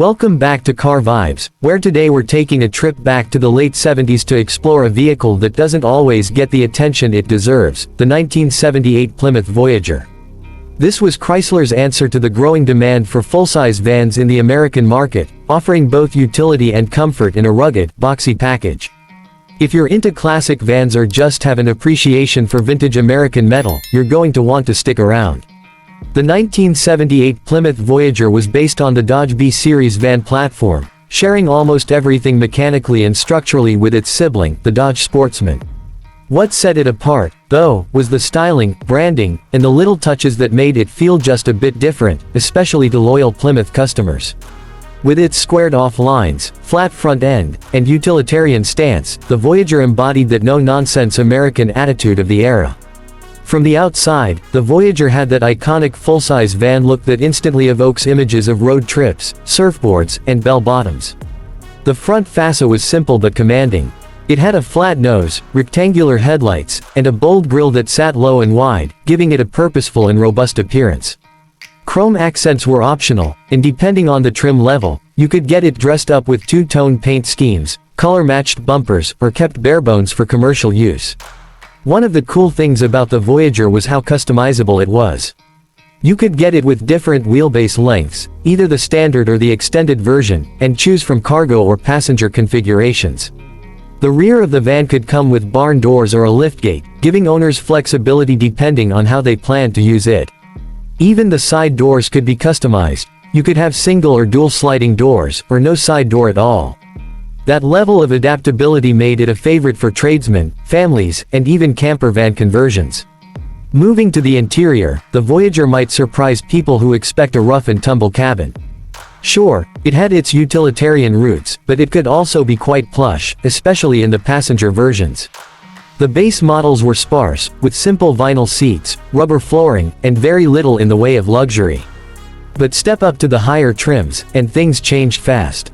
Welcome back to Car Vibes, where today we're taking a trip back to the late 70s to explore a vehicle that doesn't always get the attention it deserves, the 1978 Plymouth Voyager. This was Chrysler's answer to the growing demand for full-size vans in the American market, offering both utility and comfort in a rugged, boxy package. If you're into classic vans or just have an appreciation for vintage American metal, you're going to want to stick around. The 1978 Plymouth Voyager was based on the Dodge B-Series van platform, sharing almost everything mechanically and structurally with its sibling, the Dodge Sportsman. What set it apart, though, was the styling, branding, and the little touches that made it feel just a bit different, especially to loyal Plymouth customers. With its squared-off lines, flat front end, and utilitarian stance, the Voyager embodied that no-nonsense American attitude of the era. From the outside, the Voyager had that iconic full-size van look that instantly evokes images of road trips, surfboards, and bell-bottoms. The front fascia was simple but commanding. It had a flat nose, rectangular headlights, and a bold grille that sat low and wide, giving it a purposeful and robust appearance. Chrome accents were optional, and depending on the trim level, you could get it dressed up with two-tone paint schemes, color-matched bumpers, or kept barebones for commercial use. One of the cool things about the Voyager was how customizable it was. You could get it with different wheelbase lengths, either the standard or the extended version, and choose from cargo or passenger configurations. The rear of the van could come with barn doors or a liftgate, giving owners flexibility depending on how they planned to use it. Even the side doors could be customized. You could have single or dual sliding doors, or no side door at all. That level of adaptability made it a favorite for tradesmen, families, and even camper van conversions. Moving to the interior, the Voyager might surprise people who expect a rough-and-tumble cabin. Sure, it had its utilitarian roots, but it could also be quite plush, especially in the passenger versions. The base models were sparse, with simple vinyl seats, rubber flooring, and very little in the way of luxury. But step up to the higher trims, and things changed fast.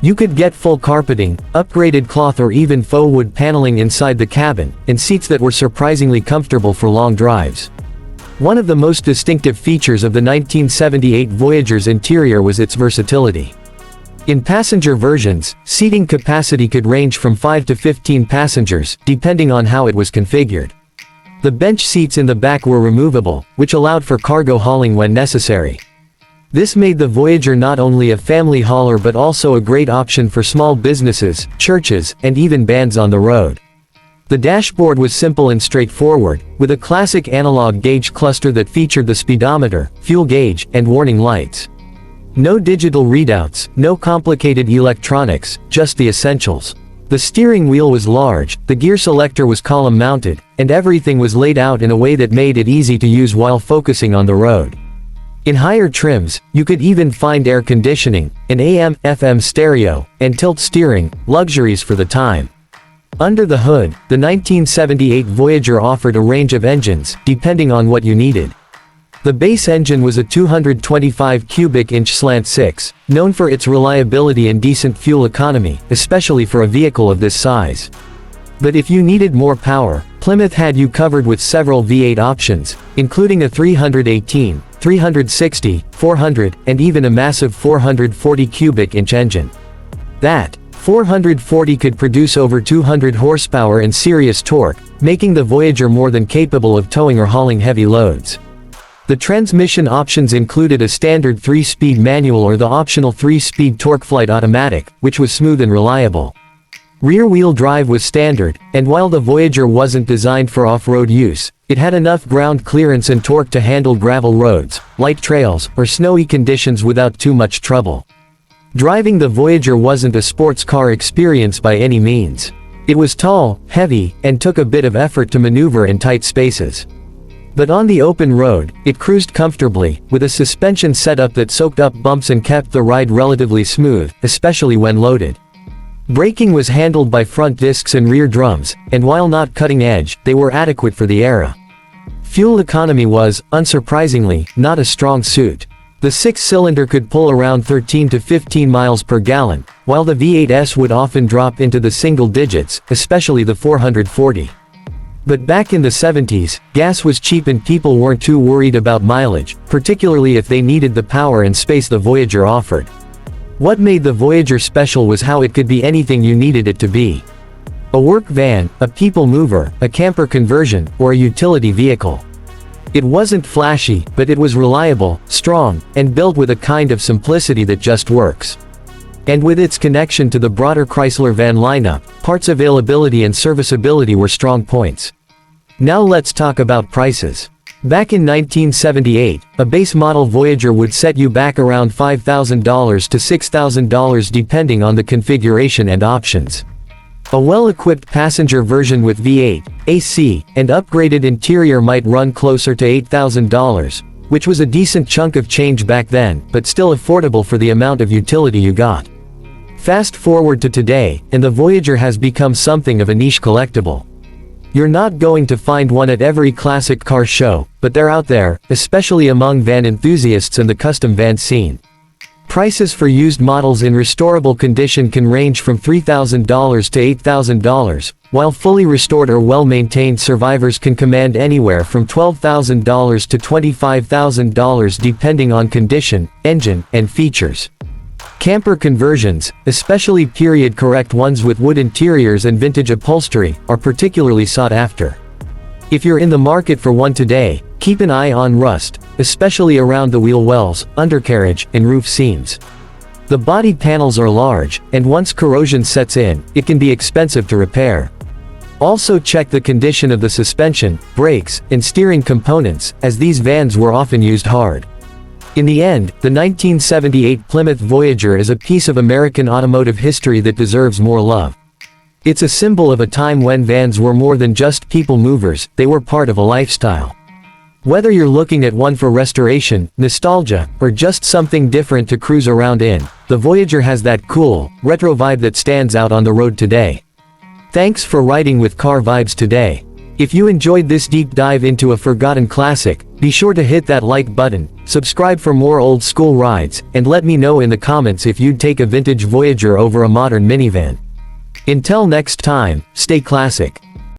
You could get full carpeting, upgraded cloth or even faux wood paneling inside the cabin, and seats that were surprisingly comfortable for long drives. One of the most distinctive features of the 1978 Voyager's interior was its versatility. In passenger versions, seating capacity could range from 5 to 15 passengers, depending on how it was configured. The bench seats in the back were removable, which allowed for cargo hauling when necessary. This made the Voyager not only a family hauler but also a great option for small businesses, churches, and even bands on the road. The dashboard was simple and straightforward, with a classic analog gauge cluster that featured the speedometer, fuel gauge, and warning lights. No digital readouts, no complicated electronics, just the essentials. The steering wheel was large, the gear selector was column-mounted, and everything was laid out in a way that made it easy to use while focusing on the road. In higher trims, you could even find air conditioning, an AM/FM stereo, and tilt steering, luxuries for the time. Under the hood, the 1978 Voyager offered a range of engines, depending on what you needed. The base engine was a 225 cubic inch slant 6, known for its reliability and decent fuel economy, especially for a vehicle of this size. But if you needed more power, Plymouth had you covered with several V8 options, including a 318, 360, 400, and even a massive 440 cubic inch engine. That 440 could produce over 200 horsepower and serious torque, making the Voyager more than capable of towing or hauling heavy loads. The transmission options included a standard 3-speed manual or the optional 3-speed TorqueFlite automatic, which was smooth and reliable. Rear-wheel drive was standard, and while the Voyager wasn't designed for off-road use, it had enough ground clearance and torque to handle gravel roads, light trails, or snowy conditions without too much trouble. Driving the Voyager wasn't a sports car experience by any means. It was tall, heavy, and took a bit of effort to maneuver in tight spaces. But on the open road, it cruised comfortably, with a suspension setup that soaked up bumps and kept the ride relatively smooth, especially when loaded. Braking was handled by front discs and rear drums, and while not cutting edge, they were adequate for the era. Fuel economy was, unsurprisingly, not a strong suit. The 6-cylinder could pull around 13 to 15 miles per gallon, while the V8s would often drop into the single digits, especially the 440. But back in the 70s, gas was cheap and people weren't too worried about mileage, particularly if they needed the power and space the Voyager offered. What made the Voyager special was how it could be anything you needed it to be. A work van, a people mover, a camper conversion, or a utility vehicle. It wasn't flashy, but it was reliable, strong, and built with a kind of simplicity that just works. And with its connection to the broader Chrysler van lineup, parts availability and serviceability were strong points. Now let's talk about prices. Back in 1978, a base model Voyager would set you back around $5,000 to $6,000 depending on the configuration and options. A well-equipped passenger version with V8, AC, and upgraded interior might run closer to $8,000, which was a decent chunk of change back then, but still affordable for the amount of utility you got. Fast forward to today, and the Voyager has become something of a niche collectible. You're not going to find one at every classic car show, but they're out there, especially among van enthusiasts and the custom van scene. Prices for used models in restorable condition can range from $3,000 to $8,000, while fully restored or well-maintained survivors can command anywhere from $12,000 to $25,000 depending on condition, engine, and features. Camper conversions, especially period-correct ones with wood interiors and vintage upholstery, are particularly sought after. If you're in the market for one today, keep an eye on rust, especially around the wheel wells, undercarriage, and roof seams. The body panels are large, and once corrosion sets in, it can be expensive to repair. Also check the condition of the suspension, brakes, and steering components, as these vans were often used hard. In the end, the 1978 Plymouth Voyager is a piece of American automotive history that deserves more love. It's a symbol of a time when vans were more than just people movers, they were part of a lifestyle. Whether you're looking at one for restoration, nostalgia, or just something different to cruise around in, the Voyager has that cool, retro vibe that stands out on the road today. Thanks for riding with Car Vibes today. If you enjoyed this deep dive into a forgotten classic, be sure to hit that like button, subscribe for more old school rides, and let me know in the comments if you'd take a vintage Voyager over a modern minivan. Until next time, stay classic.